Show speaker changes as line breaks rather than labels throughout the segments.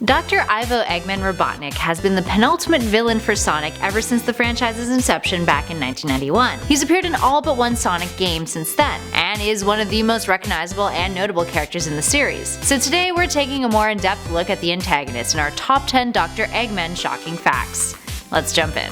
Dr. Ivo Eggman Robotnik has been the penultimate villain for Sonic ever since the franchise's inception back in 1991. He's appeared in all but one Sonic game since then, and is one of the most recognizable and notable characters in the series. So today we're taking a more in-depth look at the antagonist in our top 10 Dr. Eggman shocking facts. Let's jump in.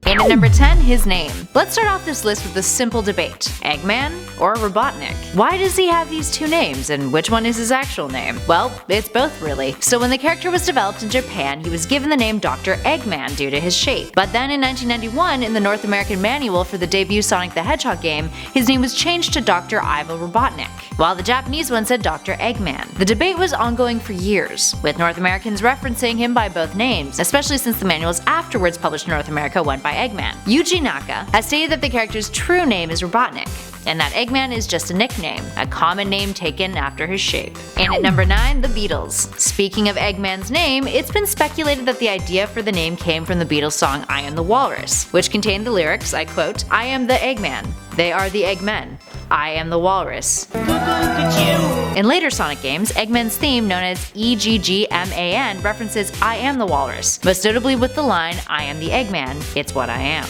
And at number 10, his name. Let's start off this list with a simple debate. Eggman or Robotnik? Why does he have these two names, and which one is his actual name? Well, it's both really. So when the character was developed in Japan, he was given the name Dr. Eggman due to his shape. But then in 1991, in the North American manual for the debut Sonic the Hedgehog game, his name was changed to Dr. Ivo Robotnik, while the Japanese one said Dr. Eggman. The debate was ongoing for years, with North Americans referencing him by both names, especially since the manuals afterwards published in North America went by Eggman. Yuji Naka has stated that the character's true name is Robotnik, and that Eggman is just a nickname, a common name taken after his shape. And at number 9, the Beatles. Speaking of Eggman's name, it's been speculated that the idea for the name came from the Beatles song I Am the Walrus, which contained the lyrics, I quote, "I am the Eggman, they are the Eggmen, I am the Walrus." In later Sonic games, Eggman's theme, known as EGGMAN, references I am the Walrus, most notably with the line, "I am the Eggman, it's what I am."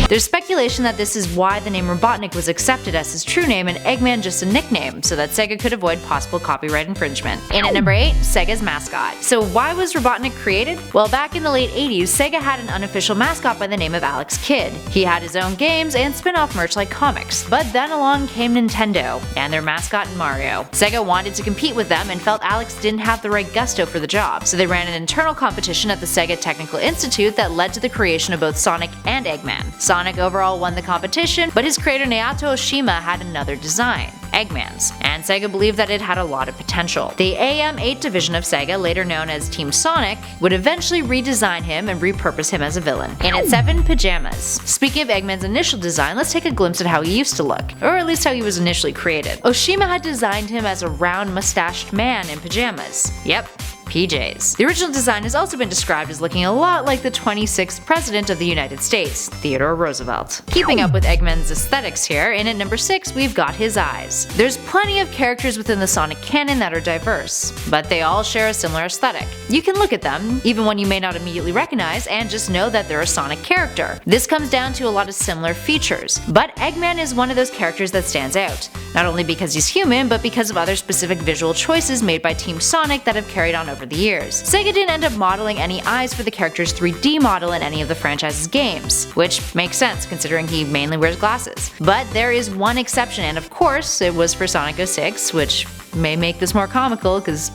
There's speculation that this is why the name Robotnik was accepted as his true name and Eggman just a nickname, so that Sega could avoid possible copyright infringement. And at number 8, Sega's mascot. So why was Robotnik created? Well, back in the late 80s, Sega had an unofficial mascot by the name of Alex Kidd. He had his own games and spin-off merch like comics, but then along came Nintendo and their mascot Mario. Sega wanted to compete with them and felt Alex didn't have the right gusto for the job, so they ran an internal competition at the Sega Technical Institute that led to the creation of both Sonic and Eggman. Sonic overall won the competition, but his creator Naoto Oshima had another design, Eggman's, and Sega believed that it had a lot of potential. The AM8 division of Sega, later known as Team Sonic, would eventually redesign him and repurpose him as a villain. And at 7, pajamas. Speaking of Eggman's initial design, let's take a glimpse at how he used to look, or at least how he was initially created. Oshima had designed him as a round mustached man in pajamas. Yep, PJs. The original design has also been described as looking a lot like the 26th President of the United States, Theodore Roosevelt. Keeping up with Eggman's aesthetics here, and at number 6 we've got his eyes. There's plenty of characters within the Sonic canon that are diverse, but they all share a similar aesthetic. You can look at them, even one you may not immediately recognize, and just know that they're a Sonic character. This comes down to a lot of similar features, but Eggman is one of those characters that stands out, not only because he's human, but because of other specific visual choices made by Team Sonic that have carried on over the years. Sega didn't end up modeling any eyes for the character's 3D model in any of the franchise's games, which makes sense considering he mainly wears glasses. But there is one exception, and of course it was for Sonic 06, which may make this more comical because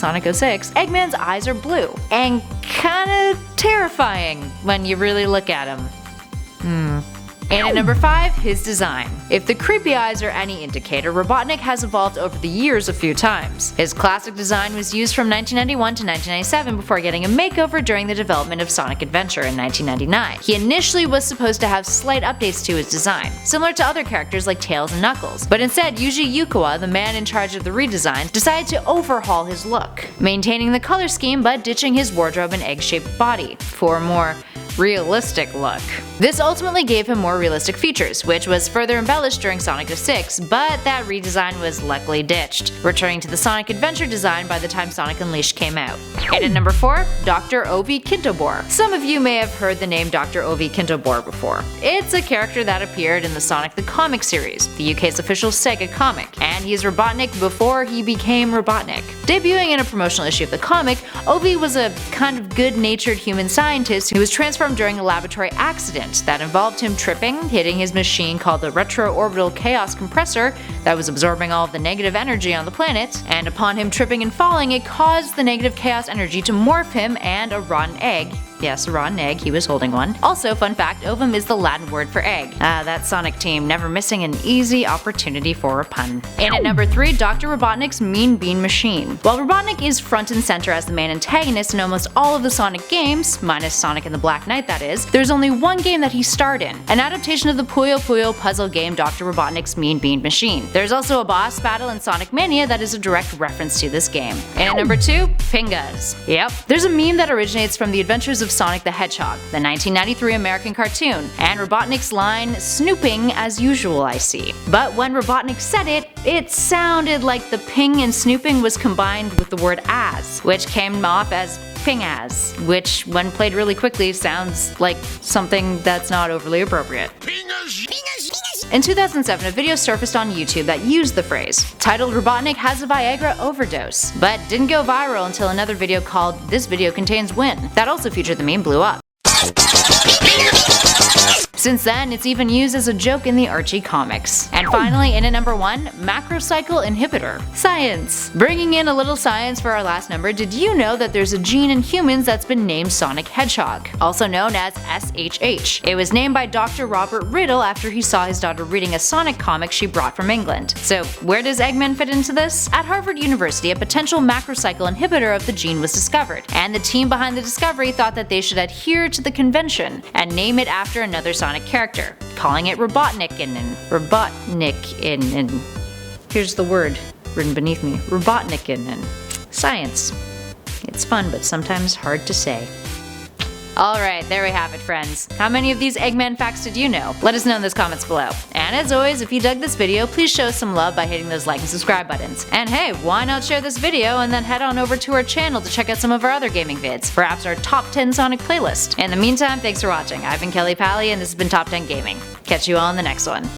Sonic 06, Eggman's eyes are blue, and kinda terrifying when you really look at him. And at number 5, his design. If the creepy eyes are any indicator, Robotnik has evolved over the years a few times. His classic design was used from 1991 to 1997 before getting a makeover during the development of Sonic Adventure in 1999. He initially was supposed to have slight updates to his design, similar to other characters like Tails and Knuckles, but instead Yuji Yukawa, the man in charge of the redesign, decided to overhaul his look, maintaining the color scheme but ditching his wardrobe and egg-shaped body for a more realistic look. This ultimately gave him more realistic features, which was further embellished during Sonic 06, but that redesign was luckily ditched, returning to the Sonic Adventure design by the time Sonic Unleashed came out. And at number 4, Dr. Ovi Kintobor. Some of you may have heard the name Dr. Ovi Kintobor before. It's a character that appeared in the Sonic the Comic series, the UK's official Sega comic, and he's Robotnik before he became Robotnik. Debuting in a promotional issue of the comic, Ovi was a kind of good-natured human scientist who was transformed during a laboratory accident that involved him tripping, hitting his machine called the Retro-Orbital Chaos Compressor that was absorbing all of the negative energy on the planet, and upon him tripping and falling, it caused the negative chaos energy to morph him and a rotten egg. Yes, a rotten egg, he was holding one. Also, fun fact, ovum is the Latin word for egg. That Sonic team, never missing an easy opportunity for a pun. And at number 3, Dr. Robotnik's Mean Bean Machine. While Robotnik is front and center as the main antagonist in almost all of the Sonic games, minus Sonic and the Black Knight that is, there's only one game that he starred in, an adaptation of the Puyo Puyo puzzle game Dr. Robotnik's Mean Bean Machine. There's also a boss battle in Sonic Mania that is a direct reference to this game. And at number 2, Pingas. Yep, there's a meme that originates from the adventures of Sonic the Hedgehog, the 1993 American cartoon, and Robotnik's line, "Snooping as usual, I see." But when Robotnik said it, it sounded like the ping and snooping was combined with the word as, which came off as ping as, which when played really quickly sounds like something that's not overly appropriate. In 2007, a video surfaced on YouTube that used the phrase, titled "Robotnik has a Viagra overdose," but didn't go viral until another video called "This video contains win" that also featured the meme blew up. Since then, it's even used as a joke in the Archie comics. And finally, in at number 1, Macrocycle inhibitor. Science! Bringing in a little science for our last number, did you know that there's a gene in humans that's been named Sonic Hedgehog, also known as SHH? It was named by Dr. Robert Riddle after he saw his daughter reading a Sonic comic she brought from England. So where does Eggman fit into this? At Harvard University, a potential macrocycle inhibitor of the gene was discovered, and the team behind the discovery thought that they should adhere to the convention and name it after another Sonic character, calling it Robotnik-inen. Robotnik-inen. Here's the word written beneath me. Robotnik-inen. Science. It's fun, but sometimes hard to say. Alright, there we have it, friends. How many of these Eggman facts did you know? Let us know in the comments below. And as always, if you dug this video, please show us some love by hitting those like and subscribe buttons. And hey, why not share this video and then head on over to our channel to check out some of our other gaming vids, perhaps our top 10 Sonic playlist. In the meantime, thanks for watching. I've been Kelly Pally, and this has been Top 10 Gaming. Catch you all in the next one.